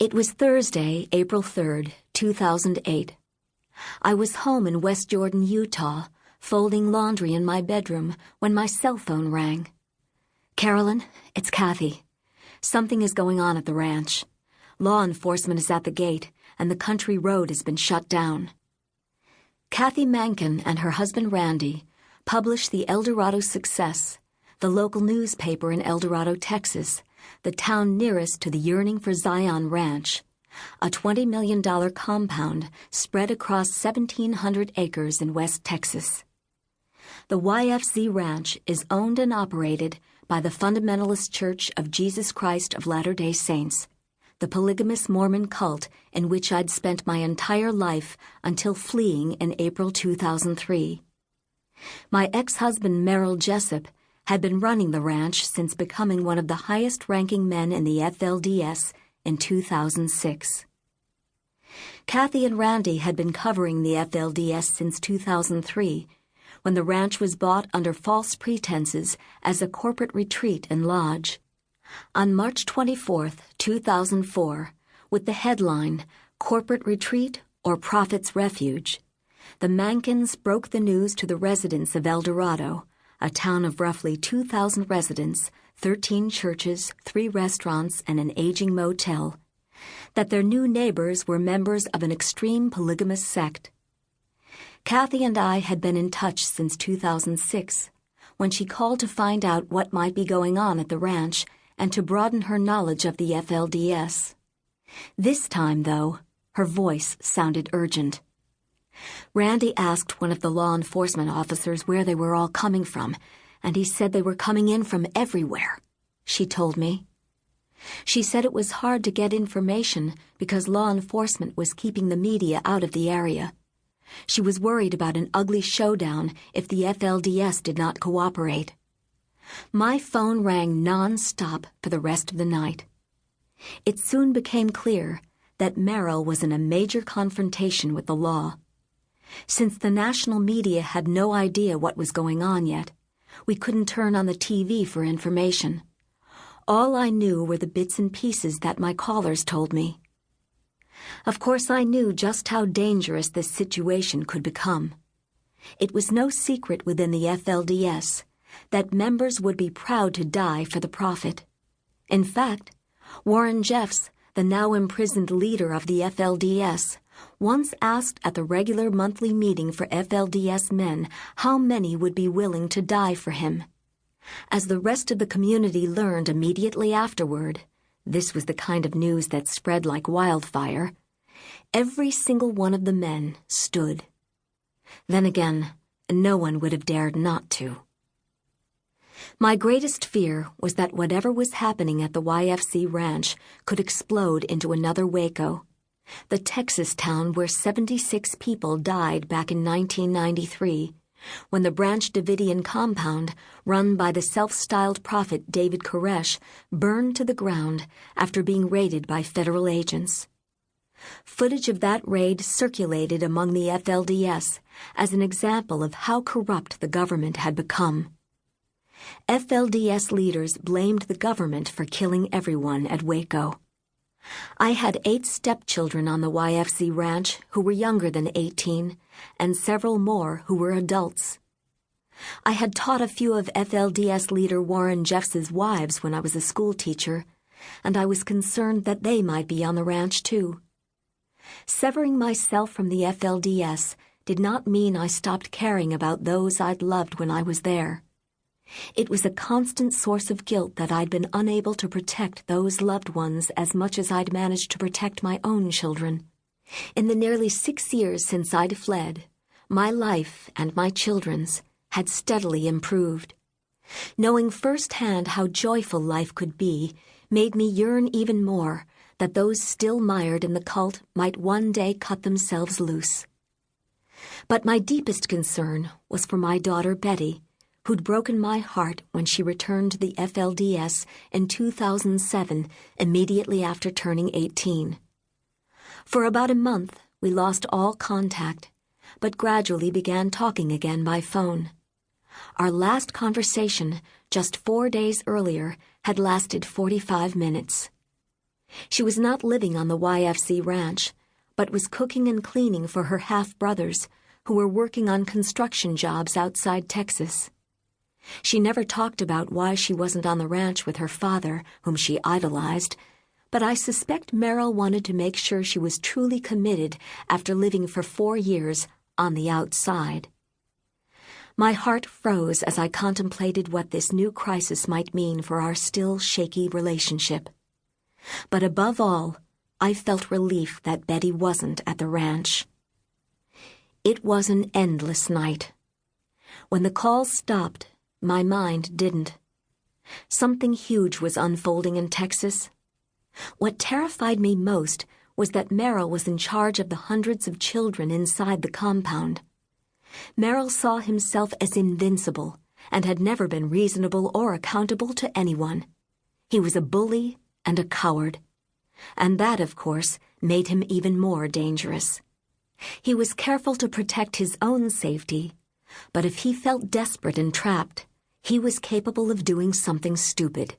It was Thursday, April 3rd, 2008. I was home in West Jordan, Utah, folding laundry in my bedroom when my cell phone rang. "Carolyn, it's Kathy. Something is going on at the ranch. Law enforcement is at the gate, and the country road has been shut down." Kathy Mankin and her husband Randy published the El Dorado Success, the local newspaper in El Dorado, Texas, the town nearest to the Yearning for Zion Ranch, a $20 million compound spread across 1,700 acres in West Texas. The YFZ Ranch is owned and operated by the Fundamentalist Church of Jesus Christ of Latter-day Saints, the polygamous Mormon cult in which I'd spent my entire life until fleeing in April 2003. My ex-husband Meg Jessop had been running the ranch since becoming one of the highest-ranking men in the FLDS in 2006. Kathy and Randy had been covering the FLDS since 2003, when the ranch was bought under false pretenses as a corporate retreat and lodge. On March 24, 2004, with the headline, "Corporate Retreat or Prophet's Refuge," the Mankins broke the news to the residents of El Dorado, a town of roughly 2,000 residents, 13 churches, 3 restaurants, and an aging motel, that their new neighbors were members of an extreme polygamous sect. Kathy and I had been in touch since 2006, when she called to find out what might be going on at the ranch and to broaden her knowledge of the FLDS. This time, though, her voice sounded urgent. Randy asked one of the law enforcement officers where they were all coming from, and he said they were coming in from everywhere, she told me. She said it was hard to get information because law enforcement was keeping the media out of the area. She was worried about an ugly showdown if the FLDS did not cooperate. My phone rang non-stop for the rest of the night. It soon became clear that Merrill was in a major confrontation with the law. Since the national media had no idea what was going on yet, we couldn't turn on the TV for information. All I knew were the bits and pieces that my callers told me. Of course, I knew just how dangerous this situation could become. It was no secret within the FLDS that members would be proud to die for the prophet. In fact, Warren Jeffs, the now imprisoned leader of the FLDS, once asked at the regular monthly meeting for FLDS men how many would be willing to die for him. As the rest of the community learned immediately afterward, this was the kind of news that spread like wildfire, every single one of the men stood. Then again, no one would have dared not to. My greatest fear was that whatever was happening at the YFC ranch could explode into another Waco, the Texas town where 76 people died back in 1993, when the Branch Davidian compound, run by the self-styled prophet David Koresh, burned to the ground after being raided by federal agents. Footage of that raid circulated among the FLDS as an example of how corrupt the government had become. FLDS leaders blamed the government for killing everyone at Waco. I had 8 stepchildren on the YFC ranch who were younger than 18, and several more who were adults. I had taught a few of FLDS leader Warren Jeffs' wives when I was a school teacher, and I was concerned that they might be on the ranch too. Severing myself from the FLDS did not mean I stopped caring about those I'd loved when I was there. It was a constant source of guilt that I'd been unable to protect those loved ones as much as I'd managed to protect my own children. In the nearly 6 years since I'd fled, my life and my children's had steadily improved. Knowing firsthand how joyful life could be made me yearn even more that those still mired in the cult might one day cut themselves loose. But my deepest concern was for my daughter Betty, who'd broken my heart when she returned to the FLDS in 2007, immediately after turning 18. For about a month, we lost all contact, but gradually began talking again by phone. Our last conversation, just 4 days earlier, had lasted 45 minutes. She was not living on the YFC ranch, but was cooking and cleaning for her half-brothers, who were working on construction jobs outside Texas. She never talked about why she wasn't on the ranch with her father, whom she idolized, but I suspect Meryl wanted to make sure she was truly committed after living for 4 years on the outside. My heart froze as I contemplated what this new crisis might mean for our still shaky relationship. But above all, I felt relief that Betty wasn't at the ranch. It was an endless night. When the calls stopped, my mind didn't. Something huge was unfolding in Texas. What terrified me most was that Meryl was in charge of the hundreds of children inside the compound. Meryl saw himself as invincible and had never been reasonable or accountable to anyone. He was a bully and a coward. And that, of course, made him even more dangerous. He was careful to protect his own safety, but if he felt desperate and trapped, he was capable of doing something stupid.